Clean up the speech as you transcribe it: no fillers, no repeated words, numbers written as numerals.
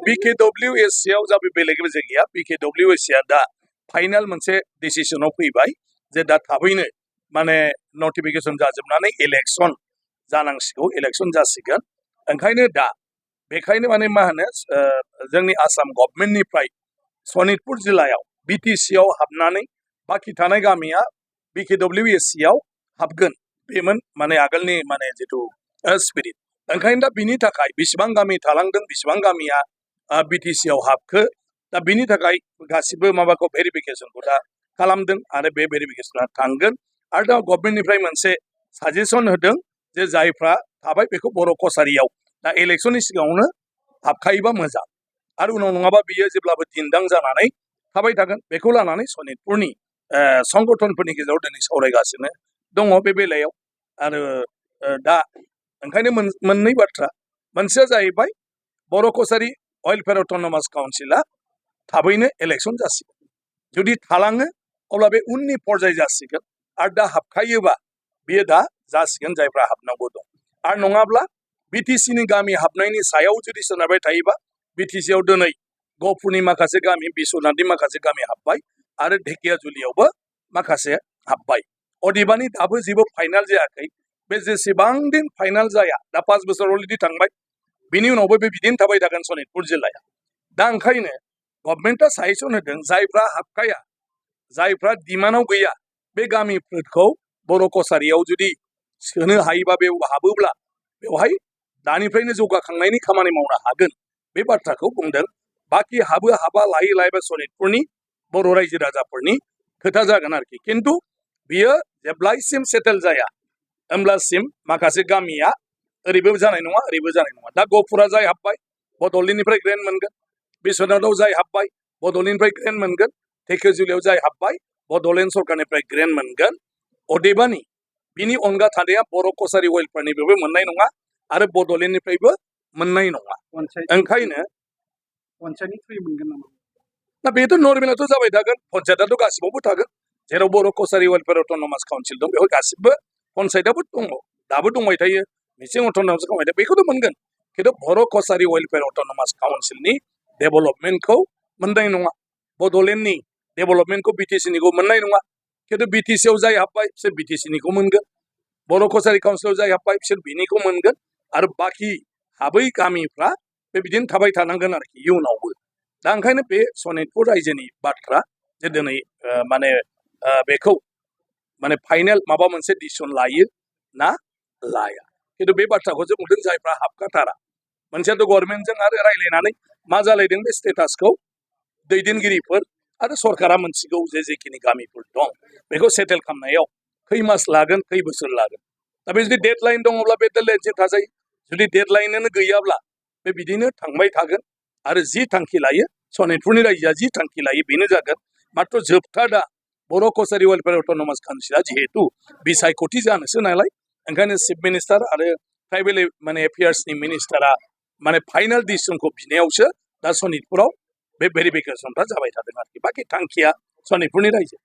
BKWC आव जाबे बेलेग गैया BKWC आ दा फाइनाल मोनसे डिसिसनाव फैबाय जे दा थाबैनो माने नटिफिकेशन जाजोबनानै इलेक्शन जानांसिगौ इलेक्शन जासिगोन ओंखायनो दा बेखायनो माने मा होनो जोंनि आसाम गभर्नमेन्टनिफ्राय सनितपुर जिल्लायाव BTC आव हाबनानै बाखि थानाय गामिया BKWC आव हाबगोन बेमोन माने आगोलनि माने जितु स्पिरिट ओंखायनो दा बिनि थाखाय बेसेबां गामि थालांदों बेसेबां गामिया BTC आव हाबखो दा बिनि थाखाय गासिबो माबाखौ भेरिफिकेशनखौ दा खालामदों आरो बे भेरिफिकेशना थांगोन आरो दा गभर्नमेन्टनिफ्राय मोनसे साजेसन होदों जे जायफ्रा थाबाय बेखौ बर' कसारियाव दा इलेक्शननि सिगाङावनो हाबखायोबा मोजां आरो उनाव नङाबा बियो जेब्लाबो दिन्दां जानानै थाबाय थागोन बेखौ लानानै सनितपुरनि संगठनफोरनि गेजेराव दिनै सावरायगासिनो दङ बे बेलायाव आरो दा ओंखायनो मोननै बाथ्रा मोनसेया जाहैबाय बर' कसारि वेलफेयार अट'नमास काउन्सिला थाबैनो इलेक्शन जासिगोन जुदि थालाङो अब्ला बे उननि पर्याय जासिगोन आरो दा हाबखायोबा बेयो दा जासिगोन जायफ्रा हाबनांगौ दं आरो नङाब्ला BTCनि गामि हाबनायनि सायाव जुदि सोनारबाय थायोबा BTC आव दिनै गहपुरनि माखासे गामि बिश्वनाथनि माखासे गामि हाबबाय आरो ढेकियाजुलियावबो माखासे हाबबाय अदेबानि दाबो जेबो फाइनाल जायाखै बे जेसेबां दिन फाइनाल जाया दा 5 बोसोर अलरेडि थांबाय बिनि उनावबो बे बिदिनो थाबाय थागोन सनितपुर जिल्लाया दा ओंखायनो गभर्नमेन्टआ साजेसन होदों जायफ्रा हाबखाया जायफ्रा डिमान्डआव गैया बे गामिफोरखौ बर' कसारियाव जुदि सोनो हायोबा बे हाबोब्ला बेवहाय दानिफ्रायनो जौगाखांनायनि खामानि मावनो हागोन बे बाथ्राखौ बुंदों बाखि हाबो हाबा लायै लायै सनितपुरनि बर' रायजो राजाफोरनि खोथा जागोन आरोखि खिन्थु बियो जेब्लायसिम सेटेल जाया होमब्लासिम माखासे गामिया ओरैबो जानाय नङा ओरैबो जानाय नङा दा गहपुरा जाय हाबबाय बड'लेण्डनिफ्राय ग्रेन्ट मोनगोन बिश्वनाथाव जाय हाबबाय बड'लेण्डनिफ्राय ग्रेन्ट मोनगोन ढेकियाजुलियाव जाय हाबबाय बड'लेण्ड सरकारनिफ्राय ग्रेन्ट मोनगोन अदेबानि बिनि अनगा थानाया बर' कसारि वेलफेयारनिफ्रायबो मोननाय नङा आरो बड'लेण्डनिफ्रायबो मोननाय नङा ओंखायनो पन्सायतनि थ्रुयै मोनगोन नामा दा बेथ' नर्मेलाथ' जाबाय थागोन पन्सायतआथ' गासिबावबो थागोन जेराव बर' कसारि वेलफेयार अट'नमास काउन्सिल दं बेवहाय गासिबो पन्सायतआबो दङ दाबो दंबाय थायो मिसिं अट'नमास दंबाय थायो बेखौथ' मोनगोन खिन्थु बर' कसारि वेलफेयार अट'नमास काउन्सिलनि डेभेलपमेन्टखौ मोननाय नङा बड'लेण्डनि डेभेलपमेन्टखौ BTCनिखौ मोननाय नङा खिन्थु BTC आव जाय हाबबाय बिसोर BTCनिखौ मोनगोन बर' कसारि काउन्सिलाव जाय हाबबाय बिसोर बिनिखौ मोनगोन आरो बाखि हाबै गामिफ्रा बे बिदिनो थाबाय थानांगोन आरोखि इयुनावबो दा ओंखायनो बे सनितपुर रायजोनि बाथ्रा जे दिनै माने बेखौ माने फाइनेल माबा मोनसे डिसिसन लायो ना लाया खिन्थु बे बाथ्राखौ जों बुंदों जायफ्रा हाबखाथारा मोनसेयाथ' गभर्नमेन्टजों आरो रायज्लायनानै मा जालायदों बे स्टेटासखौ दैदेनगिरिफोर आरो सरकारा मोनसिगौ जे जेखिनि गामिफोर दं बेखौ सेटेल खालामनायाव खै मास लागोन खै बोसोर लागोन दा बे जुदि डेडलाइन दङब्ला बे डेडलाइनजों थाजायो जुदि डेडलाइनानो गैयाब्ला बे बिदिनो थांबाय थागोन आरो जि थांखि लायो सनितपुरनि रायजोआ जि थांखि लायो बेनो जागोन माथ्र जोबथा दा बर' कसारि वेलफेयार अट'नमास काउन्सिला जिहेतु बिसायख'थि जानोसो नालाय ओंखायनो चिफ मिनिस्टार आरो ट्राइबेल माने एफेयार्सनि मिनिस्टारा माने फाइनाल डिसिसनखौ बिनायावसो दा सनितपुराव बे भेरिफिकेसनफ्रा जाबाय थादों आरोखि बाखि थांखिया सनितपुरनि रायजो